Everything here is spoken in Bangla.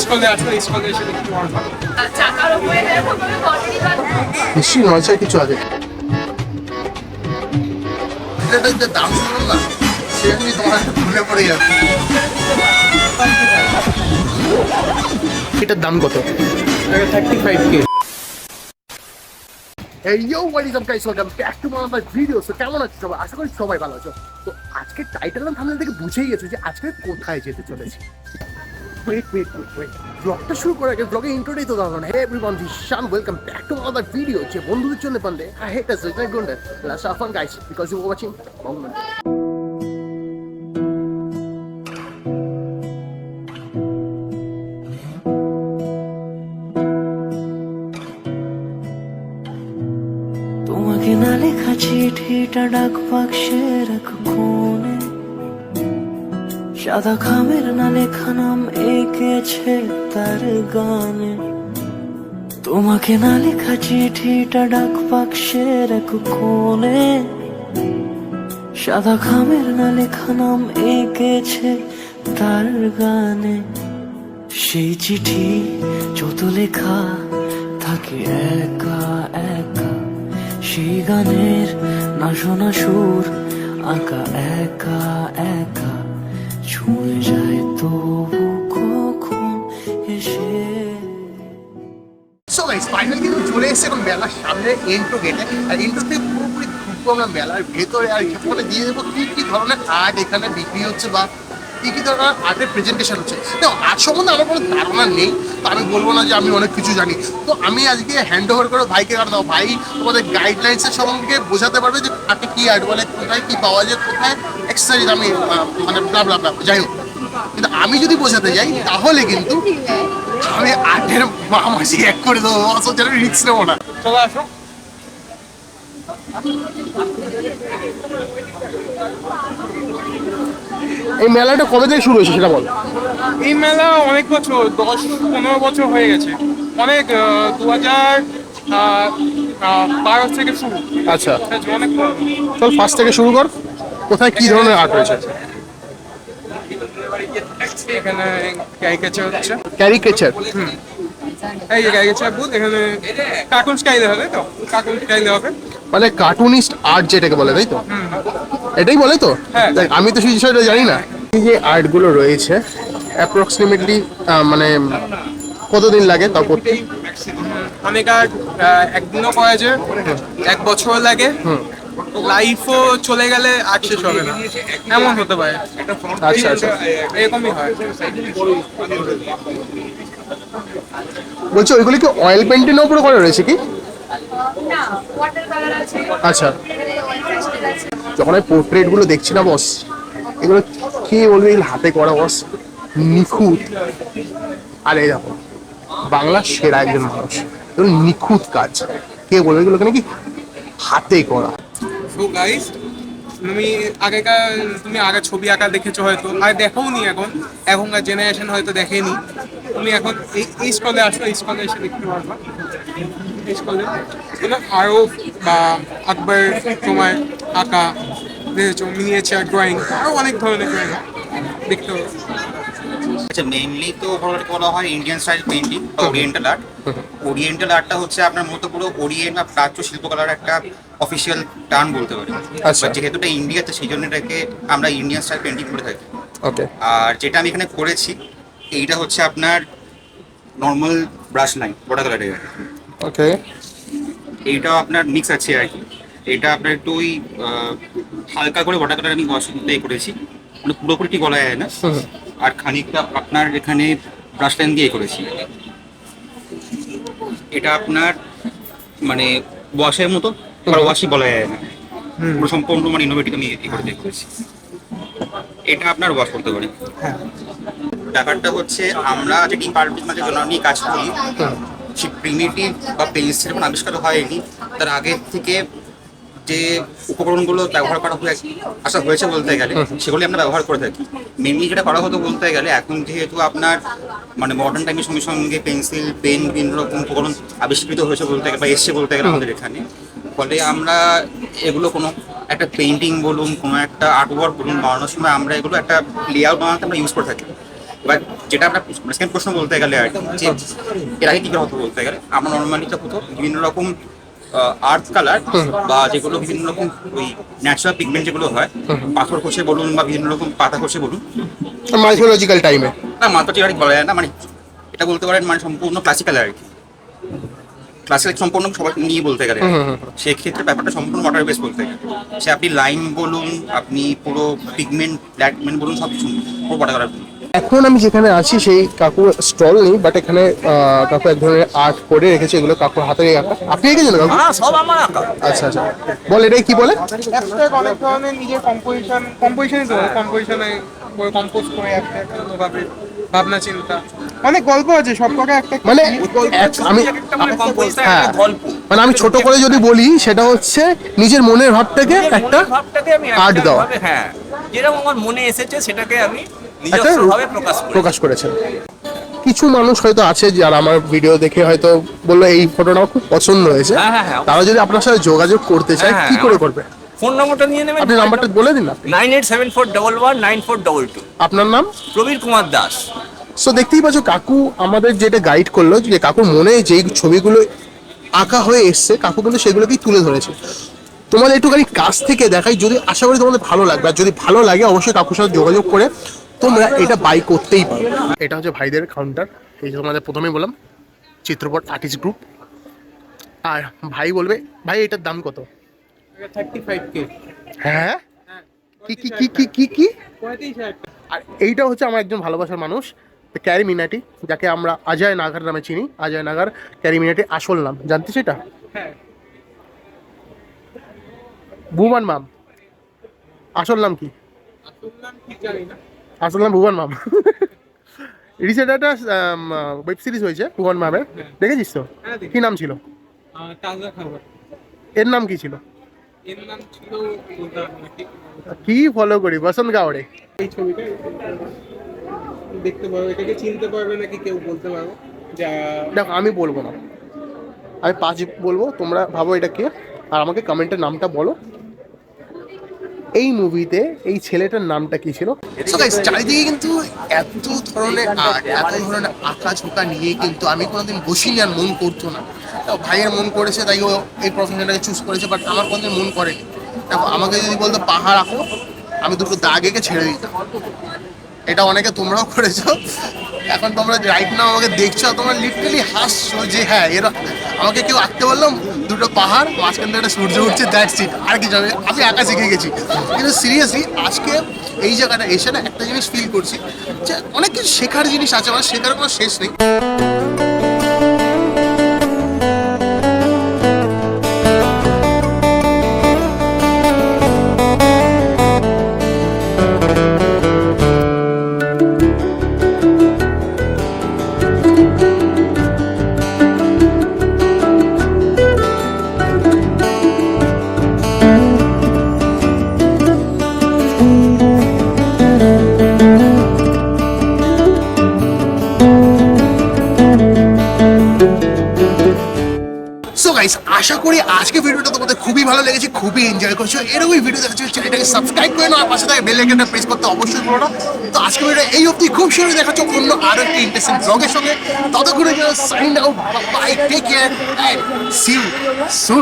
স্কুলে আসলে স্কুলে এসে দেখতে পারবো। নিশ্চয়ই নয়ছয় কিছু আছে। এটা যে দাম শুনুন না, সে আমি তোমার একটা ভুলে পড়ে যাচ্ছি। এটার দাম কত? 35K। Hey yo, what is up guys? Welcome back to one of my videos. So কেমন আছো সবাই? আশা করি সবাই ভালো আছো। তো আজকে টাইটেল আর থাম্বনেল থেকে বুঝেই গেছো যে আজকে কোথায় যেতে চলেছি। ওয়েট ব্লগটা শুরু করার আগে ব্লগের ইন্ট্রোটাই তো দাও না। Hey everyone, this Shan, welcome back to another video. যে বন্ধুদের জন্য বান্দে আই হেট আস লাইক গোন্ডে let's have fun guys because you are watching Bangabandhu. তোমাকে না লেখা চিঠিটা ডাক বাক্সের এক কোণে, সাদা খামের না লেখা নাম এঁকেছে তার গানে। তোমাকে না লেখা চিঠিটা ডাক বাক্সের এক কোণে, সাদা খামের না লেখা নাম এঁকেছে তার গানে। সেই চিঠি যত লেখা থাকে একা একা, সেই গানের না শোনা সুর আঁকা একা একা, ছুঁয়ে যায় তবু কখন এসে। সো গাইস ফাইনালি কিন্তু চলে এসেছে এখন মেলার সামনে এন্ট্রো গেটে। আর এন্ট্রো থেকে পুরোপুরি ঢুকবো আমরা মেলার ভেতরে। আর সেখানে দিয়ে দেবো কী কী ধরনের আর্ট এখানে বিক্রি হচ্ছে বা কী কী ধরনের আর্টের প্রেজেন্টেশন হচ্ছে। তো আর্ট সম্বন্ধে আমার কোনো ধারণা নেই, তো আমি বলবো না যে আমি অনেক কিছু জানি। তো আমি আজকে হ্যান্ড ওভার করে ভাইকে আর দাও, ভাই তোমাদের গাইডলাইন্সের সম্বন্ধে বোঝাতে পারবে যে আর্টে কী আর্ট বলে, কোথায় কী পাওয়া যায়, কোথায় এক্সারসাইজ আমি মানে ব্লা ব্লা ব্লা যাই হোক। কিন্তু আমি যদি বোঝাতে যাই তাহলে কিন্তু আমি আর্টের মাসি এক করে দেবো, অথচ আমি রিস্ক নেবো না। চলে আসো। এই মেলাটা কবে থেকে শুরু হয়েছে সেটা বল। এই মেলা অনেক বছর, 10-15 বছর হয়ে গেছে। অনেক 2012 থেকে শুরু। আচ্ছা অনেক চল ফার্স্ট থেকে শুরু কর। কোথায় কি ধরনের আর্ট রয়েছে? এখানে ক্যারিকেচার হচ্ছে। ক্যারিকেচার? এই যে ক্যারিকেচার বুথ, এখানে কার্টুন স্টাইলে হবে, তো কার্টুন স্টাইলে হবে। মানে কার্টুনিস্ট আর্ট যেটাকে বলে, তাই তো? এটাই বলে তো? হ্যাঁ। দেখ, আমি তো সেই বিষয়টা জানি না। এই যে আর্টগুলো রয়েছে অ্যাপ্রক্সিমেটলি মানে কতদিন লাগে তাও করতে? অনেক আর্ট একদিনও করা যায়, 1 বছর লাগে। লাইফও চলে গেলে আর্ট শেষ হবে না, এমন হতে পারে। আচ্ছা আচ্ছা, এরকমই হয়। বলছি ওইগুলি কি অয়েল পেন্টিংয়ের উপরে করা রয়েছে কি? না, ওয়াটার কালার আছে। আচ্ছা, অয়েল পেস্টেল আছে। যখন আমি পোর্ট্রেটগুলো দেখছি না বস, এগুলো কে বলবে এগুলো হাতে করা বস, নিখুঁত। আর এই দেখো বাংলার সেরা একজন মানুষ, এগুলো নিখুঁত কাজ। কে বলবে এগুলো নাকি হাতে করা? সো গাইস, তুমি আগে ছবি আঁকা দেখেছো হয়তো, আর দেখোনি এখনকার জেনারেশন হয়তো দেখেনি। তুমি এখন এই স্কুলে আসো, এই স্কুলে এসে দেখতে পারবা। এই স্কুলে আরও বা আকবর তোমার আঁকা দেখেছো, মিনিয়েচার ড্রয়িং, আরও অনেক ধরনের ড্রয়িং দেখতে পারো। আচ্ছা, মেইনলি তো বলা হয় ইন্ডিয়ান স্টাইল পেইন্টিং বা ওরিয়েন্টাল আর্ট। ওরিয়েন্টাল আর্টটা হচ্ছে আপনার মতো পুরো ওরিয়েন্ট বা প্রাচ্য শিল্পকলার একটা অফিসিয়াল টার্ম বলতে পারি। আচ্ছা। যেহেতু এটা ইন্ডিয়াতে, সেই জন্য এটাকে আমরা ইন্ডিয়ান স্টাইল পেইন্টিং করে থাকি। ওকে। আর যেটা আমি এখানে করেছি, এইটা হচ্ছে আপনার নর্মাল ব্রাশ লাইন ওয়াটার কালারের। ওকে। এইটাও আপনার মিক্স আছে আর কি। এটা আপনার একটু ওই হালকা করে ওয়াটার কালার আমি ওয়াশে করেছি, মানে পুরোপুরি ঠিক বলা যায় না। আর খানিকটা আপনার এখানে ব্রাশ লাইন দিয়ে করেছি। এটা আপনার মানে ওয়াশের মতো, ওয়াশই বলা যায় না, পুরো সম্পূর্ণ মানে ইনোভেটিভ আমি করে দেখেছি। এটা আপনার ওয়াশ করতে পারি। ব্যাপারটা হচ্ছে আমরা যে ডিপার্টমেন্টের জন্য আমি কাজ করি, সেই প্রিমিটিভ বা পেন্সিল যখন আবিষ্কার হয়নি, তার আগের থেকে যে উপকরণগুলো ব্যবহার করা হয়েছে বলতে গেলে, সেগুলি আমরা ব্যবহার করে থাকি। মেনলি যেটা করা হতো বলতে গেলে, এখন যেহেতু আপনার মানে মডার্ন টাইমের সঙ্গে সঙ্গে পেন্সিল, পেন, বিভিন্ন রকম উপকরণ আবিষ্কৃত হয়েছে বলতে গেলে বা এসছে বলতে গেলে আমাদের এখানে, ফলে আমরা এগুলো কোনো একটা পেন্টিং বলুন, কোনো একটা আর্ট ওয়ার্ক বলুন বানানোর সময় আমরা এগুলো একটা লেআউট বানাতে আমরা ইউজ করে থাকি। এবার যেটা আপনার সেকেন্ড প্রশ্ন বলতে গেলে আর কি, যে এর আগে কি করে হতো বলতে গেলে আমরা নর্মালি তো হতো বিভিন্ন রকম আর্থ কালার বা যেগুলো বিভিন্ন রকম ওই ন্যাচারাল পিগমেন্ট যেগুলো হয় পাথর খসে বলুন বা বিভিন্ন রকম পাতা খসে বলুন, মাইথোলজিক্যাল টাইমে। না মাত্রাটি বলা যায় না, মানে এটা বলতে পারেন মানে সম্পূর্ণ ক্লাসিক্যাল আর কি, ক্লাসিক্যাল সম্পূর্ণ সবাই নিয়ে বলতে গেলে সেক্ষেত্রে ব্যাপারটা সম্পূর্ণ ওয়াটার বেস বলতে গেলে সে আপনি লাইম বলুন, আপনি পুরো পিগমেন্ট ব্ল্যাক পিগমেন্ট বলুন, সব কিছু পুরো ওয়াটার কালার। এখন আমি যেখানে আছি সেই কাকুর স্টল নেই, বাট এখানে কাকু এক ধরনের আর্ট করে রেখেছে, এগুলো কাকুর হাতে আঁকা। আপনি এঁকেছেন কাকু? হ্যাঁ, সব আমার আঁকা। আচ্ছা আচ্ছা, বল এটাই কি বলে? অ্যাবস্ট্রাক্ট অনেক ধরনের নিজের কম্পোজিশনই তো কম্পোজিশনে কম্পোজ করে অ্যাবস্ট্রাক্ট ভাবে ভাবনা চিন্তা অনেক গল্প আছে, সব কটা একটা মানে আমি একটা মানে কম্পোজটা হ্যাঁ, একটা গল্প। মানে আমি ছোট করে যদি বলি সেটা হচ্ছে নিজের মনের ভাবটাকে একটা ভাবটাকে আমি art দাও। ভাবে, হ্যাঁ, যেরকম আমার মনে এসেছে সেটাকে আমি একটা নিজস্বভাবে প্রকাশ করি। প্রকাশ করেছেন। কিছু মানুষ হয়তো আছে যারা আমার ভিডিও দেখে হয়তো বললো এই ফটোটা খুব পছন্দ হয়েছে, হ্যাঁ, হ্যাঁ, হ্যাঁ। তারা যদি আপনার সাথে যোগাযোগ করতে চায় হ্যাঁ, কি হ্যাঁ, করে করবে? ফোন নম্বরটা নিয়ে নেবেন। আপনি নাম্বারটা বলে দিন না। 9874119422। আপনার নাম? প্রবীর কুমার দাস। সো দেখতেই পাচ্ছ কাকু আমাদের যেটা গাইড করলো, যে কাকুর মনে যেই ছবিগুলো আঁকা হয়ে এসছে কাকু কিন্তু সেগুলোকেই তুলে ধরেছে। তোমাদের একটুখানি কাছ থেকে দেখাই, যদি আশা করি তোমাদের ভালো লাগবে, আর যদি ভালো লাগে অবশ্যই কাকুর সাথে যোগাযোগ করে তোমরা এটা বাই করতেই পারো। এটা হচ্ছে ভাইদের কাউন্টার, এই যে তোমাদের প্রথমেই বললাম চিত্রপট আর্টিস্ট গ্রুপ। আর ভাই বলবে ভাই এটার দাম কত? 35K। হ্যাঁ, কি কি কি কি কি কি 35,000 আর এইটা হচ্ছে আমার একজন ভালোবাসার মানুষ, ক্যারি মিনাটি, যাকে আমরা অজয় নাগার নামে চিনি। অজয় নাগার ক্যারি মিনাটি আসল নাম জানতে সেটা? হ্যাঁ, ভুবন মাম। আসল নাম কি? শুনলাম ঠিক জানি না। আসল নাম ভুবন মাম। রিসেন্ট একটা ওয়েব সিরিজ হয়েছে ভুবন মামের, দেখেছিস তো? হ্যাঁ, দেখি। কি নাম ছিল? তাজা খাবার। এর নাম কি ছিল? এর নাম ছিল বলতাম না ঠিক। কি ফলো করি বসন্ত গাওড়ে। এই ছবিটা দেখতে পারবে, এটাকে চিনতে পারবে নাকি কেউ বলতে পারবো? যা দেখো আমি বলবো না, আমি 5 বলবো, তোমরা ভাবো এটা কে, আর আমাকে কমেন্টের নামটা বলো। এই মুভিতে এই ছেলেটার নামটা কি ছিল? সো গাইস, চারিদিকে কিন্তু এত ধরনের আর্ট, এত ধরনের আঁকা ঝোঁকা নিয়ে কিন্তু আমি কোনোদিন বসিনি, আর মন করতো না। তো ভাইয়ের মন করেছে তাই ও এই প্রফেশনটাকে চুজ করেছে, বাট আমার কোনোদিন মন করেনি। দেখো আমাকে যদি বলতো পাহাড় আঁকো, আমি দুটো দাগ এঁকে ছেড়ে দিতাম। এটা অনেকে তোমরাও করেছো। এখন তোমরা রাইট নাও আমাকে দেখছো, তোমরা লিটারালি হাসছো যে হ্যাঁ এরা আমাকে কেউ আঁকতে বললাম দুটো পাহাড় মাঝখান থেকে একটা সূর্য উঠছে, দ্যাটস ইট, আর কি যাবে, আমি আঁকা শিখে গেছি। কিন্তু সিরিয়াসলি আজকে এই জায়গাটা এসে না একটা জিনিস ফিল করছি যে অনেক কিছু শেখার জিনিস আছে, আমার শেখার কোনো শেষ নেই। সো গাইস, আশা করি আজকে ভিডিওটা তোমাদের খুবই ভালো লেগেছে, খুবই এনজয় করছো। এরকমই ভিডিও দেখার জন্য চ্যানেলটাকে সাবস্ক্রাইব করে নাও, আর পাশে থাকে বেল আইকনটা প্রেস করতে অবশ্যই ভুলো না। তো আজকে ভিডিওটা এই অবধি, খুব শীঘ্রই দেখা হচ্ছে অন্য আরো একটি ইন্টারেস্টিং ব্লগের সঙ্গে। ততক্ষণে sign out, bye, take care and see you soon.